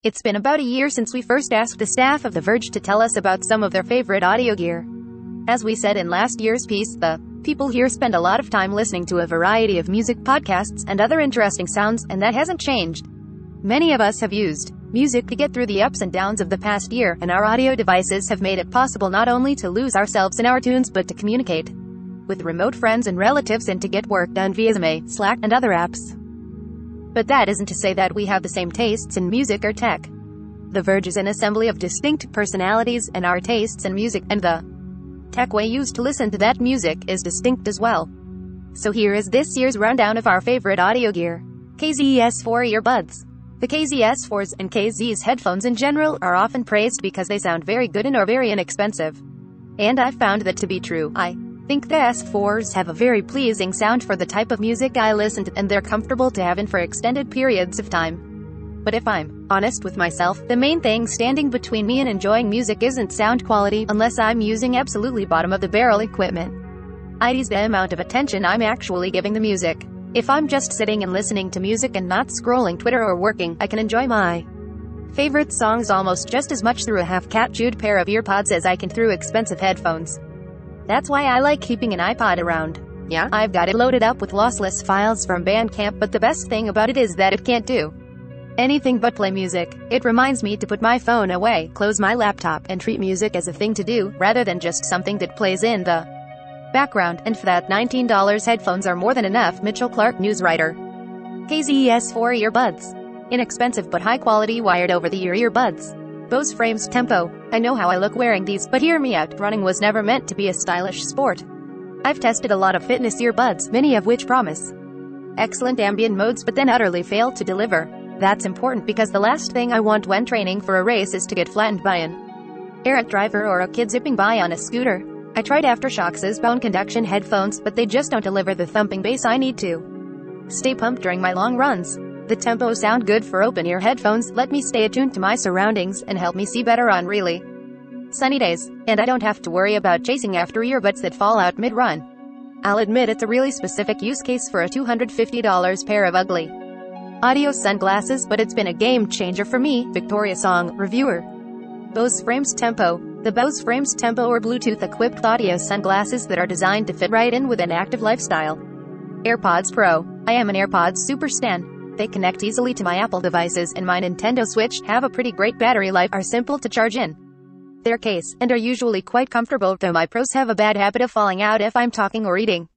It's been about a year since we first asked the staff of The Verge to tell us about some of their favorite audio gear. As we said in last year's piece, the people here spend a lot of time listening to a variety of music podcasts and other interesting sounds, and that hasn't changed. Many of us have used music to get through the ups and downs of the past year, and our audio devices have made it possible not only to lose ourselves in our tunes but to communicate with remote friends and relatives and to get work done via Zoom, Slack, and other apps. But that isn't to say that we have the same tastes in music or tech. The Verge is an assembly of distinct personalities, and our tastes in music and the tech we use to listen to that music is distinct as well. So here is this year's rundown of our favorite audio gear. KZS4 earbuds. The KZS4s and Zsx headphones in general are often praised because they sound very good and are very inexpensive. And I've found that to be true. I think the S4s have a very pleasing sound for the type of music I listen to, and they're comfortable to have in for extended periods of time. But if I'm honest with myself, the main thing standing between me and enjoying music isn't sound quality, unless I'm using absolutely bottom-of-the-barrel equipment. It's the amount of attention I'm actually giving the music. If I'm just sitting and listening to music and not scrolling Twitter or working, I can enjoy my favorite songs almost just as much through a half-cat-chewed pair of earpods as I can through expensive headphones. That's why I like keeping an iPod around. Yeah, I've got it loaded up with lossless files from Bandcamp, but the best thing about it is that it can't do anything but play music. It reminds me to put my phone away, close my laptop, and treat music as a thing to do, rather than just something that plays in the background. And for that $19 headphones are more than enough. Mitchell Clark, news writer. KZS4 earbuds. Inexpensive but high-quality wired over-the-ear earbuds. Bose frames tempo. I know how I look wearing these, but hear me out, running was never meant to be a stylish sport. I've tested a lot of fitness earbuds, many of which promise excellent ambient modes but then utterly fail to deliver. That's important because the last thing I want when training for a race is to get flattened by an errant driver or a kid zipping by on a scooter. I tried Aftershok's bone conduction headphones, but they just don't deliver the thumping bass I need to stay pumped during my long runs. The tempo sound good for open-ear headphones, let me stay attuned to my surroundings, and help me see better on really sunny days. And I don't have to worry about chasing after earbuds that fall out mid-run. I'll admit it's a really specific use case for a $250 pair of ugly audio sunglasses, but it's been a game changer for me. Victoria Song, reviewer. Bose Frames Tempo. The Bose Frames Tempo are Bluetooth-equipped audio sunglasses that are designed to fit right in with an active lifestyle. Airpods Pro. I am an Airpods super stan. They connect easily to my Apple devices, and my Nintendo Switch, have a pretty great battery life, are simple to charge in their case, and are usually quite comfortable, though my pros have a bad habit of falling out if I'm talking or eating.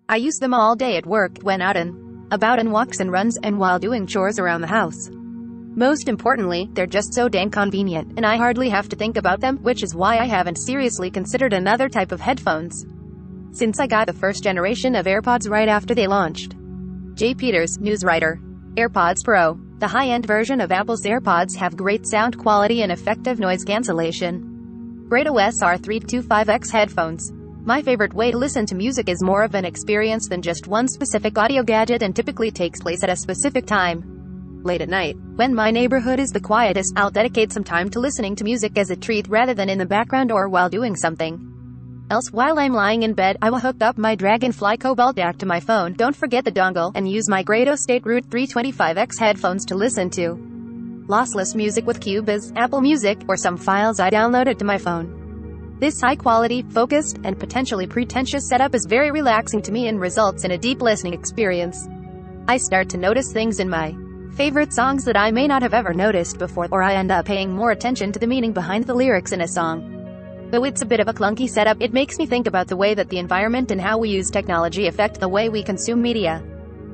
I use them all day at work, when out and about on walks and runs, and while doing chores around the house. Most importantly, they're just so dang convenient, and I hardly have to think about them, which is why I haven't seriously considered another type of headphones since I got the first generation of AirPods right after they launched. J. Peters, news writer. Airpods Pro. The high-end version of Apple's AirPods have great sound quality and effective noise cancellation. Great OS R325X headphones. My favorite way to listen to music is more of an experience than just one specific audio gadget, and typically takes place at a specific time. Late at night, when my neighborhood is the quietest, I'll dedicate some time to listening to music as a treat rather than in the background or while doing something else. While I'm lying in bed, I will hook up my Dragonfly Cobalt DAC to my phone, don't forget the dongle, and use my Grado State Root 325X headphones to listen to lossless music with Cubase, Apple Music, or some files I downloaded to my phone. This high-quality, focused, and potentially pretentious setup is very relaxing to me and results in a deep listening experience. I start to notice things in my favorite songs that I may not have ever noticed before, or I end up paying more attention to the meaning behind the lyrics in a song. Though it's a bit of a clunky setup, it makes me think about the way that the environment and how we use technology affect the way we consume media.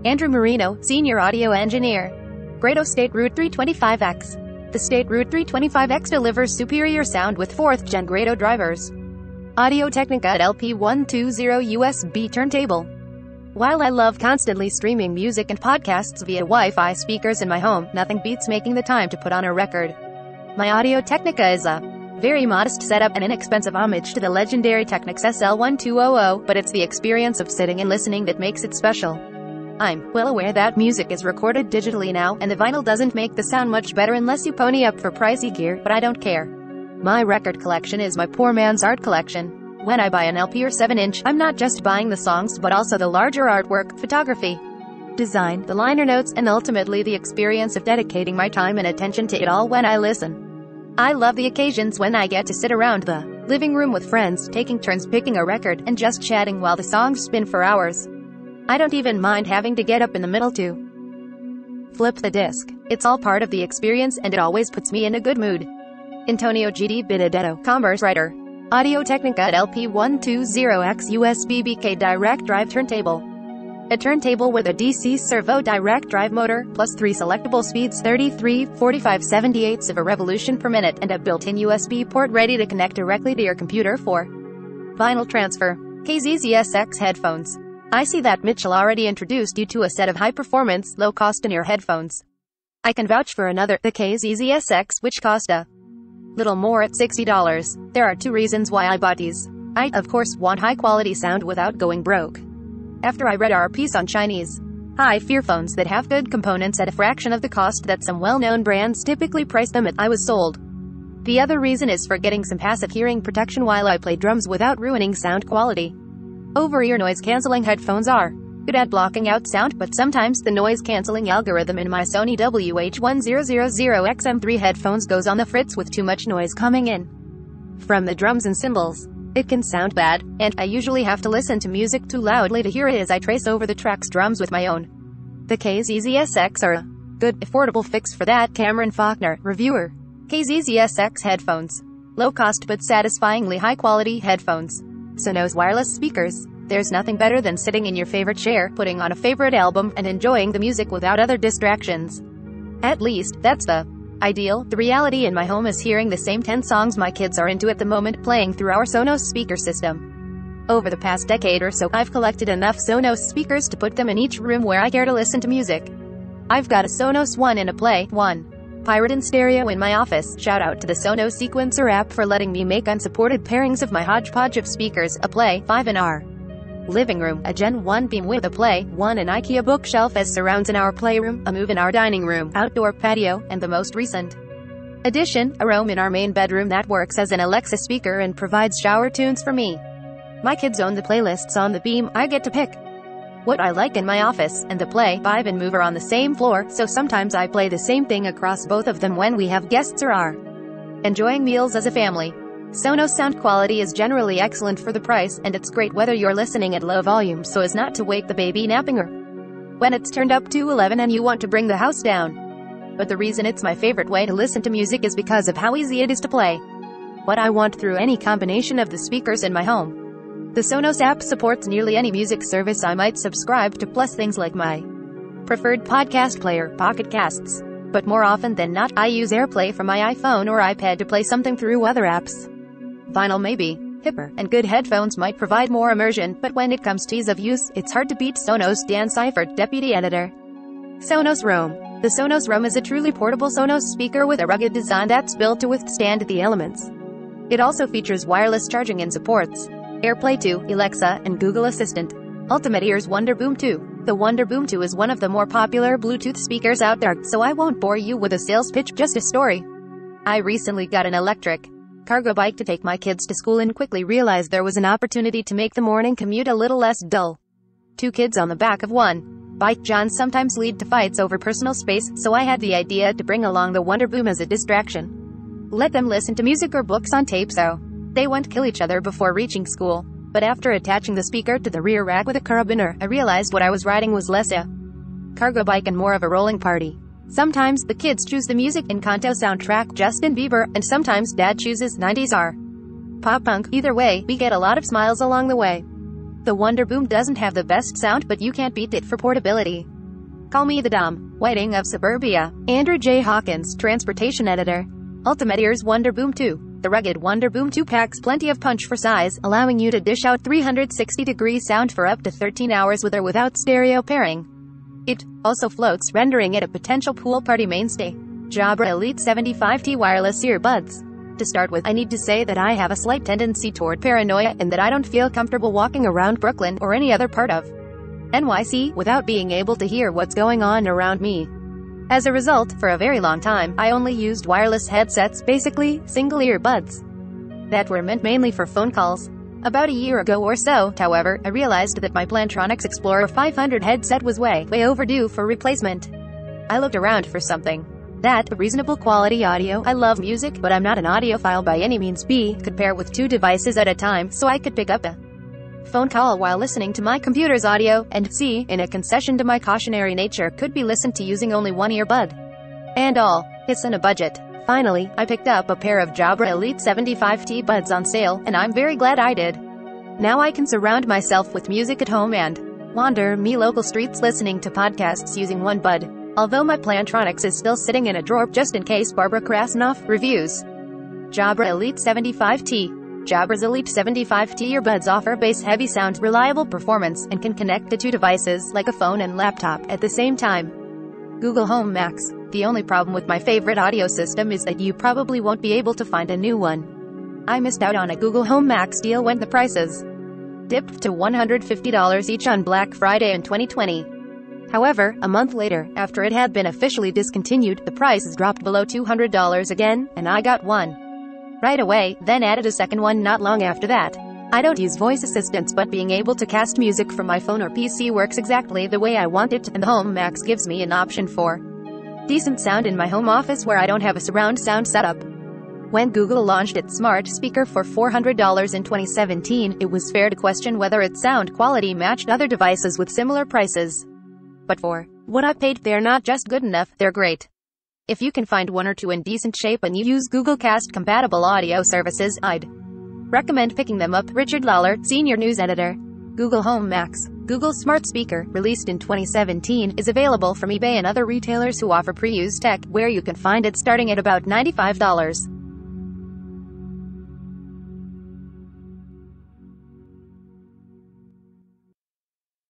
Andrew Marino, senior audio engineer. Grado State Root 325X. The State Root 325X delivers superior sound with 4th-gen Grado drivers. Audio Technica at LP120 USB turntable. While I love constantly streaming music and podcasts via Wi-Fi speakers in my home, nothing beats making the time to put on a record. My Audio Technica is a very modest setup and inexpensive homage to the legendary Technics SL1200, but it's the experience of sitting and listening that makes it special. I'm well aware that music is recorded digitally now, and the vinyl doesn't make the sound much better unless you pony up for pricey gear, but I don't care. My record collection is my poor man's art collection. When I buy an LP or 7-inch, I'm not just buying the songs but also the larger artwork, photography, design, the liner notes, and ultimately the experience of dedicating my time and attention to it all when I listen. I love the occasions when I get to sit around the living room with friends, taking turns picking a record, and just chatting while the songs spin for hours. I don't even mind having to get up in the middle to flip the disc. It's all part of the experience, and it always puts me in a good mood. Antonio G.D. Benedetto, Commerce Writer. Audio Technica at LP120X USB BK Direct Drive Turntable. A turntable with a DC servo direct drive motor, plus 3 selectable speeds 33, 45, 78ths of a revolution per minute, and a built-in USB port ready to connect directly to your computer for vinyl transfer. Zsx Headphones. I see that Mitchell already introduced you to a set of high-performance, low-cost in-ear headphones. I can vouch for another, the Zsx, which cost a little more at $60. There are 2 reasons why I bought these. I, of course, want high-quality sound without going broke. After I read our piece on Chinese earphones that have good components at a fraction of the cost that some well-known brands typically price them at, I was sold. The other reason is for getting some passive hearing protection while I play drums without ruining sound quality. Over-ear noise-canceling headphones are good at blocking out sound, but sometimes the noise-canceling algorithm in my Sony WH-1000XM3 headphones goes on the fritz with too much noise coming in from the drums and cymbals. It can sound bad, and I usually have to listen to music too loudly to hear it as I trace over the track's drums with my own. The Zsx are a good, affordable fix for that. Cameron Faulkner, reviewer. Zsx Headphones. Low-cost but satisfyingly high-quality headphones. Sonos wireless speakers. There's nothing better than sitting in your favorite chair, putting on a favorite album, and enjoying the music without other distractions. At least, that's the ideal. The reality in my home is hearing the same 10 songs my kids are into at the moment playing through our Sonos speaker system. Over the past decade or so, I've collected enough Sonos speakers to put them in each room where I care to listen to music. I've got a Sonos One and a Play One Pirate in stereo in my office. Shout out to the Sonos Sequencer app for letting me make unsupported pairings of my hodgepodge of speakers, a Play 5 in our living room, a Gen 1 Beam with a Play 1, an IKEA bookshelf as surrounds in our playroom, a Move in our dining room, outdoor patio, and the most recent addition, a Roam in our main bedroom that works as an Alexa speaker and provides shower tunes for me. My kids own the playlists on the Beam. I get to pick what I like in my office, and the Play 5 and Move are on the same floor, so sometimes I play the same thing across both of them when we have guests or are enjoying meals as a family. Sonos sound quality is generally excellent for the price, and it's great whether you're listening at low volume so as not to wake the baby napping or when it's turned up to 11 and you want to bring the house down. But the reason it's my favorite way to listen to music is because of how easy it is to play what I want through any combination of the speakers in my home. The Sonos app supports nearly any music service I might subscribe to, plus things like my preferred podcast player, Pocket Casts. But more often than not, I use AirPlay from my iPhone or iPad to play something through other apps. Vinyl may be hipper, and good headphones might provide more immersion, but when it comes to ease of use, it's hard to beat Sonos. Dan Seifert, Deputy Editor. Sonos Roam. The Sonos Roam is a truly portable Sonos speaker with a rugged design that's built to withstand the elements. It also features wireless charging and supports AirPlay 2, Alexa, and Google Assistant. Ultimate Ears Wonder Boom 2. The Wonder Boom 2 is one of the more popular Bluetooth speakers out there, so I won't bore you with a sales pitch, just a story. I recently got an electric cargo bike to take my kids to school and quickly realized there was an opportunity to make the morning commute a little less dull. 2 kids on the back of one bike Johns sometimes lead to fights over personal space, so I had the idea to bring along the Wonder Boom as a distraction. Let them listen to music or books on tape so they won't kill each other before reaching school. But after attaching the speaker to the rear rack with a carabiner, I realized what I was riding was less a cargo bike and more of a rolling party. Sometimes, the kids choose the music Encanto soundtrack Justin Bieber, and sometimes Dad chooses 90s R pop punk. Either way, we get a lot of smiles along the way. The Wonder Boom doesn't have the best sound, but you can't beat it for portability. Call me the Dom Whiting of Suburbia. Andrew J. Hawkins, Transportation Editor. Ultimate Ears Wonder Boom 2. The rugged Wonder Boom 2 packs plenty of punch for size, allowing you to dish out 360-degree sound for up to 13 hours with or without stereo pairing. It also floats, rendering it a potential pool party mainstay. Jabra Elite 75T Wireless Earbuds. To start with, I need to say that I have a slight tendency toward paranoia, and that I don't feel comfortable walking around Brooklyn, or any other part of NYC, without being able to hear what's going on around me. As a result, for a very long time, I only used wireless headsets, basically, single earbuds, that were meant mainly for phone calls. About a year ago or so, however, I realized that my Plantronics Explorer 500 headset was way overdue for replacement. I looked around for something that reasonable quality audio. I love music, but I'm not an audiophile by any means. B, could pair with 2 devices at a time, so I could pick up a phone call while listening to my computer's audio, and C, in a concession to my cautionary nature, could be listened to using only one earbud. And all. It's in a budget. Finally, I picked up a pair of Jabra Elite 75T buds on sale, and I'm very glad I did. Now I can surround myself with music at home and wander me local streets listening to podcasts using one bud. Although my Plantronics is still sitting in a drawer just in case Barbara Krasnoff reviews. Jabra Elite 75T. Jabra's Elite 75T earbuds offer bass-heavy sound, reliable performance, and can connect to 2 devices, like a phone and laptop, at the same time. Google Home Max. The only problem with my favorite audio system is that you probably won't be able to find a new one. I missed out on a Google Home Max deal when the prices dipped to $150 each on Black Friday in 2020. However, a month later, after it had been officially discontinued, the prices dropped below $200 again, and I got one right away, then added a second one not long after that. I don't use voice assistants, but being able to cast music from my phone or PC works exactly the way I want it, and the Home Max gives me an option for decent sound in my home office where I don't have a surround sound setup. When Google launched its smart speaker for $400 in 2017, it was fair to question whether its sound quality matched other devices with similar prices. But for what I paid, they're not just good enough, they're great. If you can find one or two in decent shape and you use Google Cast compatible audio services, I'd recommend picking them up. Richard Lawler, Senior News Editor. Google Home Max. Google's smart speaker, released in 2017, is available from eBay and other retailers who offer pre-used tech, where you can find it starting at about $95.